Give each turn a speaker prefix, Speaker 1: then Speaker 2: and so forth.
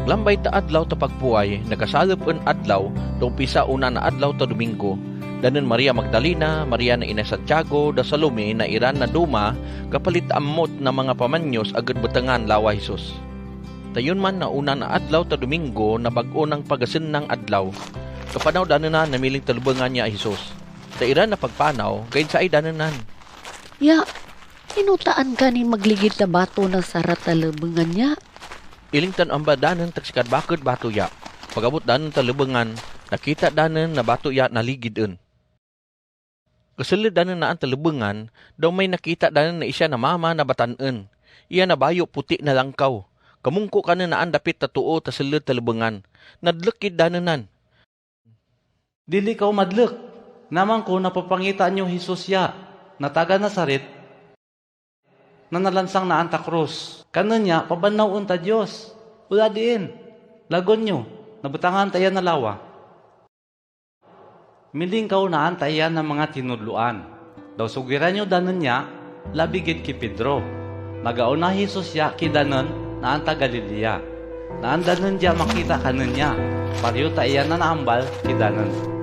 Speaker 1: Naglambay ta adlaw ta pagpuay, nagasalop en adlaw, dong pisa una na adlaw ta Domingo. Danen Maria Magdalena, Maria na ina Santiago, da Salome na iran na duma, kapalit ammot na mga pamanyos agad butangan lawa Hesus. Tayon man na una na adlaw ta Domingo na bag-o ng pagasin ng adlaw. Kapanaw danen na namiling talubangan niya Hesus. Ta iran na pagpanaw, gayon sa ay danenan.
Speaker 2: Ya, inutaan ka ni magligid na bato na sarat talubungan niya.
Speaker 1: Ilingtan ang badanan taksikad bakod bato ya. Pagabot danen talubangan, nakita danen na bato ya naligid-en. Kasulid danen na ang talubangan, daw may nakita danen na isya na mama na batan-en. Iya na bayo puti na langkaw. Kamungko ka na ang dapit tatuo ta silid talubangan. Nadlekid danenan.
Speaker 3: Dili ka madlek. Naman ko napapangita niyo Hesus ya, na taga Nazaret, na nalansang na Anta Cruz. Kanon niya, pabanaw unta Diyos. Ula diin. Lagon nyo, nabutangan tayo na lawa. Miling ka na antayan ng mga tinudluan. Daw sugiran nyo danon niya, labigid ki Pedro. Nagauna Hesus ya kidanon na anta Galilea. Na andanon niya makita kanon niya. Pariyo tayo na naambal kidanon.